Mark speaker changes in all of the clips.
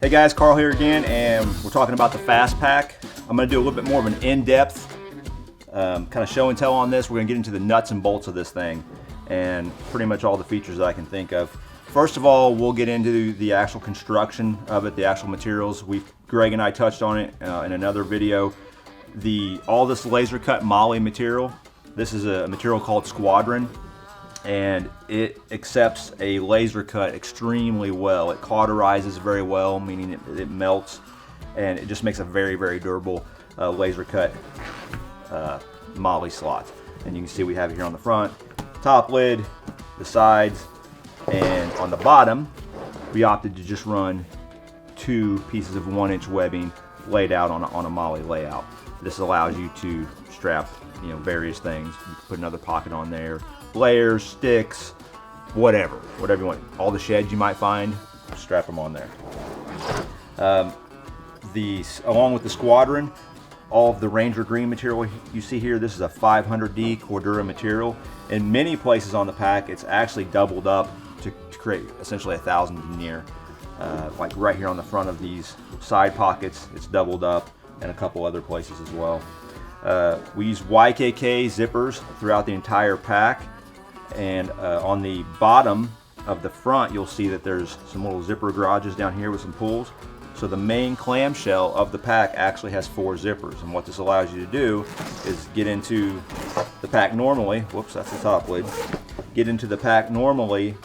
Speaker 1: Hey guys, Carl here again, and we're talking about the FAS Pack. I'm going to do a little bit more of an in-depth kind of show and tell on this. We're going to get into the nuts and bolts of this thing and pretty much all the features that I can think of. First of all, we'll get into the actual construction of it, the actual materials. Greg and I touched on it in another video. All this laser cut moly material, this is a material called Squadron, and it accepts a laser cut extremely well. It cauterizes very well, meaning it melts, and it just makes a very, very durable laser cut moly slot. And you can see we have it here on the front, top lid, the sides, and on the bottom we opted to just run 2 pieces of 1-inch webbing laid out on a moly layout. This allows you to strap various things. You can put another pocket on there, layers, sticks, whatever you want. All the sheds you might find, strap them on there. Along with the Squadron, all of the Ranger green material you see here, this is a 500D Cordura material. In many places on the pack, it's actually doubled up to create essentially 1,000 denier. Like right here on the front of these side pockets, it's doubled up, and a couple other places as well. We use YKK zippers throughout the entire pack, and on the bottom of the front you'll see that there's some little zipper garages down here with some pulls. So the main clamshell of the pack actually has 4 zippers, and what this allows you to do is get into the pack normally. Whoops, that's the top lid. Get into the pack normally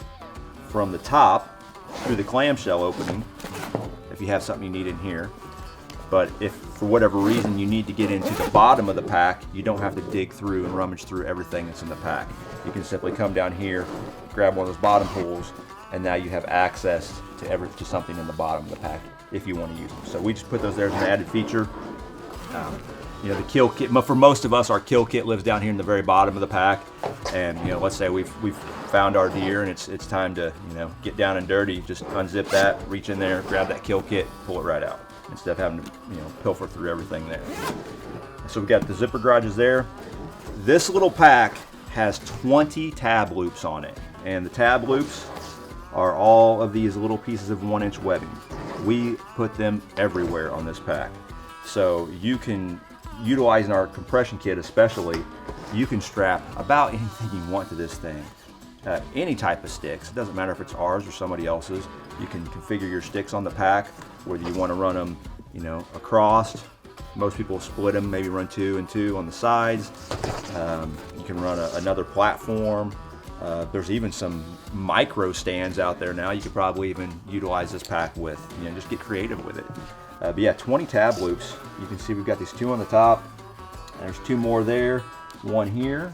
Speaker 1: from the top through the clamshell opening if you have something you need in here. But if for whatever reason you need to get into the bottom of the pack, you don't have to dig through and rummage through everything that's in the pack. You can simply come down here, grab one of those bottom pulls, and now you have access to something in the bottom of the pack if you want to use them. So we just put those there as an added feature. The kill kit, for most of us, our kill kit lives down here in the very bottom of the pack. And let's say we've found our deer and it's time to get down and dirty. Just unzip that, reach in there, grab that kill kit, pull it right out, instead of having to pilfer through everything there. So we got the zipper garages there. This little pack has 20 tab loops on it, and the tab loops are all of these little pieces of 1-inch webbing. We put them everywhere on this pack, so you can utilize in our compression kit especially. You can strap about anything you want to this thing. Any type of sticks. It doesn't matter if it's ours or somebody else's. You can configure your sticks on the pack, whether you want to run them, across. Most people split them, maybe run 2 and 2 on the sides. You can run another platform. There's even some micro stands out there now. You could probably even utilize this pack with. Just get creative with it. But yeah, 20 tab loops. You can see we've got these 2 on the top. There's 2 more there, 1 here,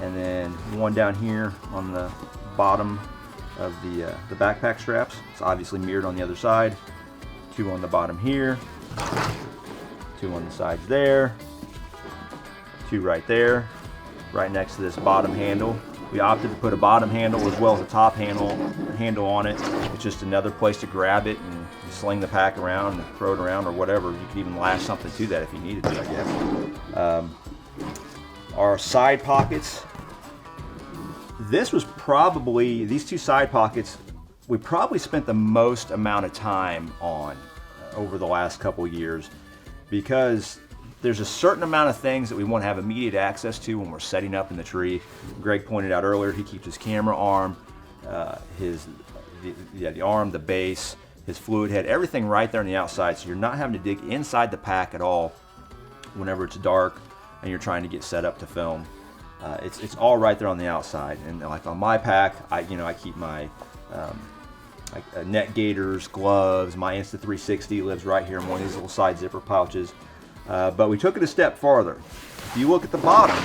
Speaker 1: and then 1 down here on the bottom of the backpack straps. It's obviously mirrored on the other side. 2 on the bottom here, 2 on the sides there, 2 right there, right next to this bottom handle. We opted to put a bottom handle as well as a top handle on it. It's just another place to grab it and sling the pack around and throw it around or whatever. You could even lash something to that if you needed to, I guess. Our side pockets. This was probably, these 2 side pockets, we probably spent the most amount of time on over the last couple years, because there's a certain amount of things that we want to have immediate access to when we're setting up in the tree. Greg pointed out earlier, he keeps his camera arm, the arm, the base, his fluid head, everything right there on the outside, so you're not having to dig inside the pack at all whenever it's dark and you're trying to get set up to film. It's all right there on the outside. And like on my pack, I keep my net gaiters, gloves, my Insta360 lives right here in one of these little side zipper pouches. But we took it a step farther. If you look at the bottom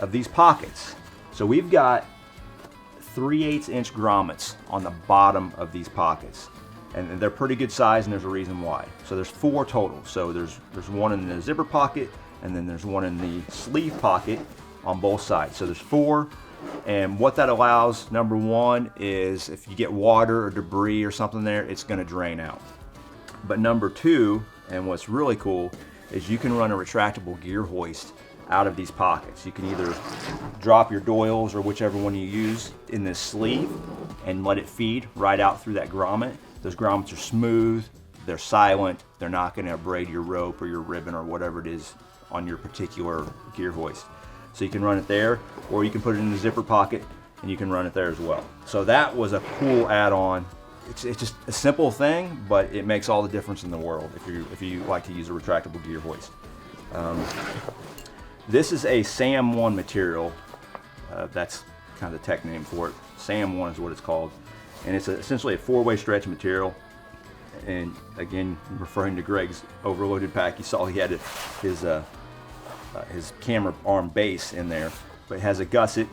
Speaker 1: of these pockets, so we've got 3/8 inch grommets on the bottom of these pockets, and they're pretty good size, and there's a reason why. So there's 4 total. So there's 1 in the zipper pocket, and then there's 1 in the sleeve pocket on both sides. So there's 4. And what that allows, number 1, is if you get water or debris or something there, it's going to drain out. But number 2, and what's really cool, is you can run a retractable gear hoist out of these pockets. You can either drop your doils or whichever one you use in this sleeve and let it feed right out through that grommet, Those grommets are smooth, they're silent, they're not going to abrade your rope or your ribbon or whatever it is on your particular gear hoist. So you can run it there, or you can put it in the zipper pocket and you can run it there as well. So that was a cool add-on. It's just a simple thing, but it makes all the difference in the world if you like to use a retractable gear hoist. This is a SAM1 material. That's kind of the tech name for it. SAM1 is what it's called. And it's essentially a 4-way stretch material. And again, referring to Greg's overloaded pack, you saw he had his camera arm base in there, but it has a gusset,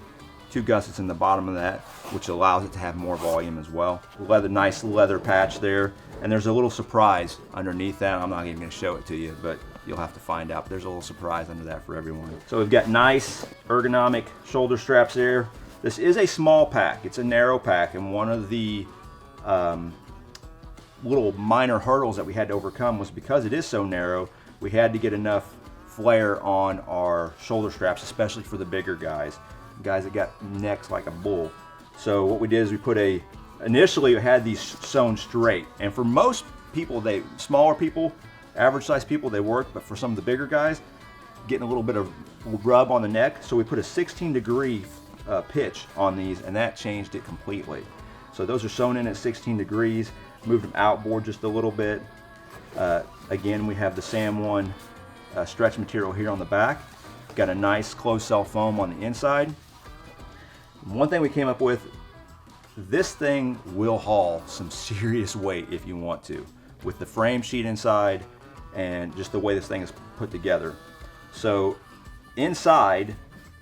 Speaker 1: 2 gussets in the bottom of that, which allows it to have more volume as well. Nice leather patch there, and there's a little surprise underneath that. I'm not even going to show it to you, but you'll have to find out. But there's a little surprise under that for everyone. So we've got nice ergonomic shoulder straps there. This is a small pack. It's a narrow pack, and one of the little minor hurdles that we had to overcome was because it is so narrow, we had to get enough flare on our shoulder straps, especially for the bigger guys that got necks like a bull. So what we did is we put initially we had these sewn straight, and for most people, smaller people, average size people, they work, but for some of the bigger guys, getting a little bit of rub on the neck, so we put a 16-degree pitch on these, and that changed it completely. So those are sewn in at 16 degrees, moved them outboard just a little bit. Again, we have the SAM1 stretch material here on the back. Got a nice closed cell foam on the inside. One thing we came up with, this thing will haul some serious weight if you want to, with the frame sheet inside and just the way this thing is put together. So inside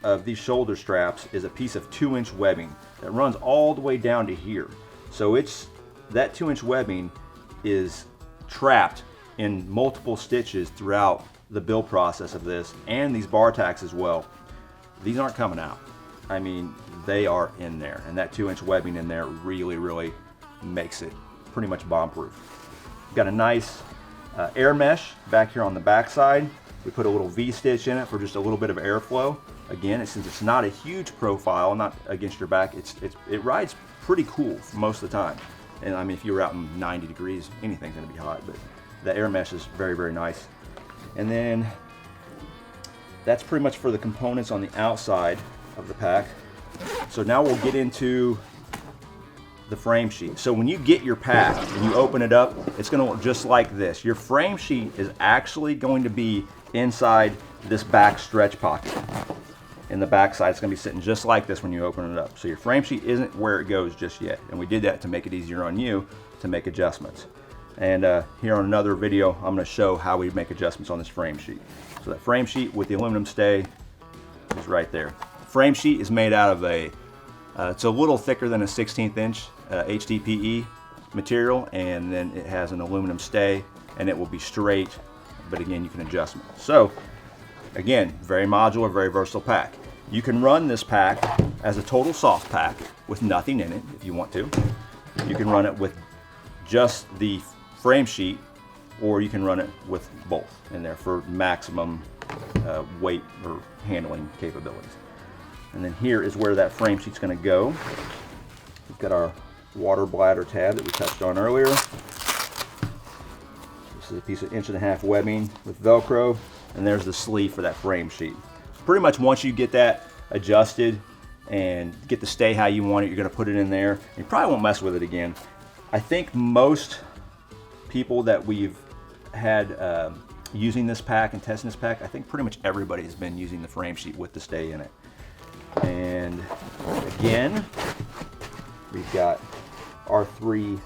Speaker 1: of these shoulder straps is a piece of 2-inch webbing that runs all the way down to here. So that 2-inch webbing is trapped in multiple stitches throughout the build process of this, and these bar tacks as well. These aren't coming out. I mean, they are in there, and that 2-inch webbing in there really makes it pretty much bomb-proof. Got a nice air mesh back here on the back side. We put a little V-stitch in it for just a little bit of airflow. Again, since it's not a huge profile, not against your back, it rides pretty cool for most of the time. And I mean, if you were out in 90 degrees, anything's gonna be hot, but the air mesh is very nice. And then that's pretty much for the components on the outside of the pack. So now we'll get into the frame sheet. So when you get your pack and you open it up, it's going to look just like this. Your frame sheet is actually going to be inside this back stretch pocket. In the back side, it's going to be sitting just like this when you open it up. So your frame sheet isn't where it goes just yet. And we did that to make it easier on you to make adjustments. And here on another video, I'm going to show how we make adjustments on this frame sheet. So that frame sheet with the aluminum stay is right there. Frame sheet is made out of it's a little thicker than a 16th inch HDPE material, and then it has an aluminum stay, and it will be straight, but again, you can adjust it. So again, very modular, very versatile pack. You can run this pack as a total soft pack with nothing in it if you want to. You can run it with just the frame sheet, or you can run it with both in there for maximum weight or handling capabilities. And then here is where that frame sheet's going to go. We've got our water bladder tab that we touched on earlier. This is a piece of 1.5-inch webbing with Velcro, and there's the sleeve for that frame sheet. Pretty much once you get that adjusted and get the stay how you want it, you're going to put it in there. You probably won't mess with it again. I think most people that we've had using this pack and testing this pack, I think pretty much everybody has been using the frame sheet with the stay in it. And again, we've got our 3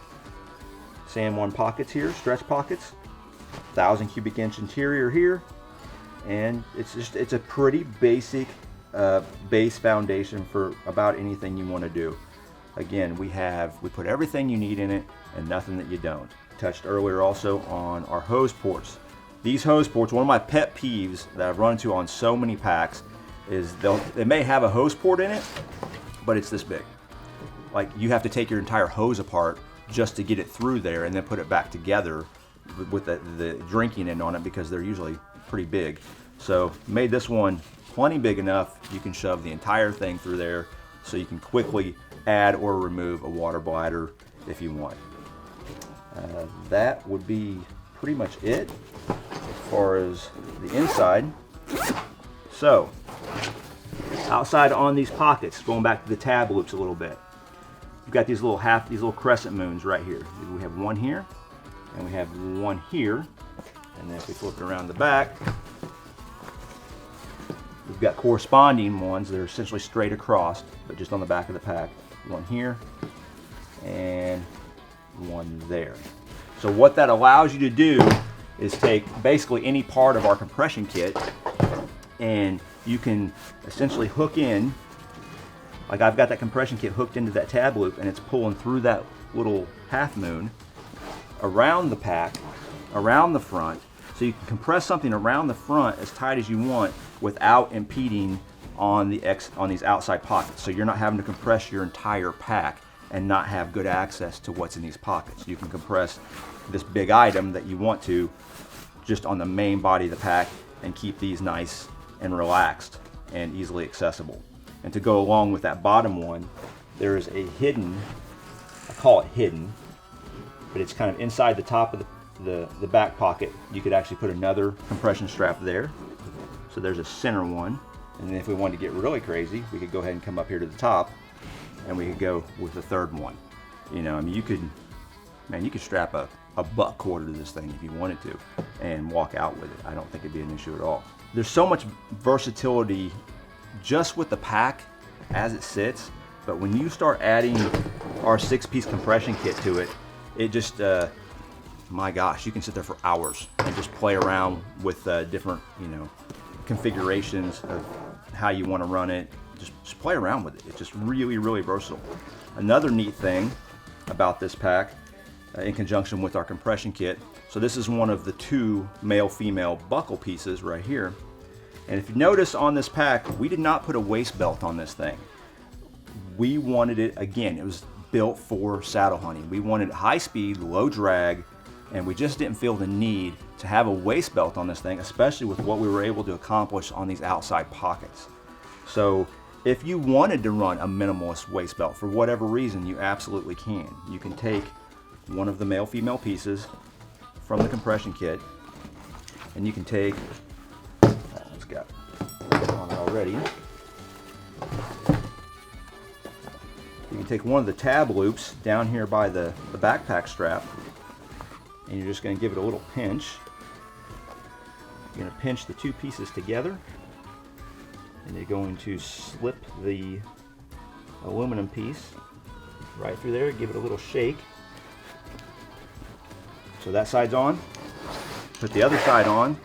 Speaker 1: SAM1 pockets here, stretch pockets, 1,000 cubic inch interior here, and it's a pretty basic base foundation for about anything you want to do. Again, we put everything you need in it and nothing that you don't. Touched earlier also on our hose ports. These hose ports, one of my pet peeves that I've run into on so many packs is they may have a hose port in it, but it's this big. Like, you have to take your entire hose apart just to get it through there and then put it back together with the drinking end on it, because they're usually pretty big. So made this one plenty big enough you can shove the entire thing through there, so you can quickly add or remove a water bladder if you want. That would be pretty much it as far as the inside. So outside on these pockets, going back to the tab loops a little bit, you've got these little crescent moons right here. We have one here, and we have one here, and then if we flip it around the back, we've got corresponding ones that are essentially straight across, but just on the back of the pack. One here, and one there. So what that allows you to do is take basically any part of our compression kit, and you can essentially hook in, like I've got that compression kit hooked into that tab loop, and it's pulling through that little half moon around the pack, around the front, so you can compress something around the front as tight as you want without impeding on these outside pockets. So you're not having to compress your entire pack and not have good access to what's in these pockets. You can compress this big item that you want to just on the main body of the pack and keep these nice and relaxed and easily accessible. And to go along with that bottom one, there is a hidden, I call it hidden, but it's kind of inside the top of the back pocket. You could actually put another compression strap there. So there's a center one. And then if we wanted to get really crazy, we could go ahead and come up here to the top, and we could go with the third one. You know, I mean, you could strap a butt quarter to this thing if you wanted to and walk out with it. I don't think it'd be an issue at all. There's so much versatility just with the pack as it sits, but when you start adding our 6-piece compression kit to it, it just, my gosh, you can sit there for hours and just play around with different, you know, configurations of how you want to run it. Just play around with it. It's just really, really versatile. Another neat thing about this pack, in conjunction with our compression kit, so this is one of the 2 male-female buckle pieces right here. And if you notice on this pack, we did not put a waist belt on this thing. We wanted it, again, it was built for saddle hunting. We wanted high speed, low drag, and we just didn't feel the need to have a waist belt on this thing, especially with what we were able to accomplish on these outside pockets. So if you wanted to run a minimalist waist belt for whatever reason, you absolutely can. You can take one of the male-female pieces from the compression kit, and you can take, it's got on it already. You can take one of the tab loops down here by the backpack strap, and you're just going to give it a little pinch. You're going to pinch the 2 pieces together, and you're going to slip the aluminum piece right through there, give it a little shake. So that side's on. Put the other side on.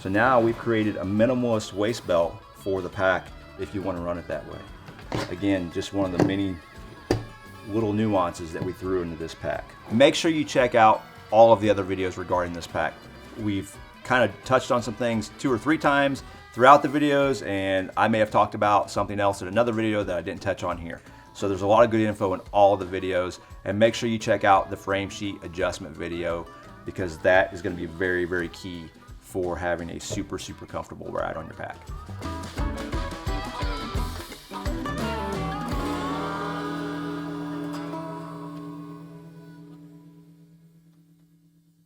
Speaker 1: So now we've created a minimalist waist belt for the pack if you want to run it that way. Again, just one of the many little nuances that we threw into this pack. Make sure you check out all of the other videos regarding this pack. We've kind of touched on some things 2 or 3 times throughout the videos, and I may have talked about something else in another video that I didn't touch on here. So there's a lot of good info in all of the videos, and make sure you check out the frame sheet adjustment video, because that is going to be very, very key for having a super, super comfortable ride on your pack.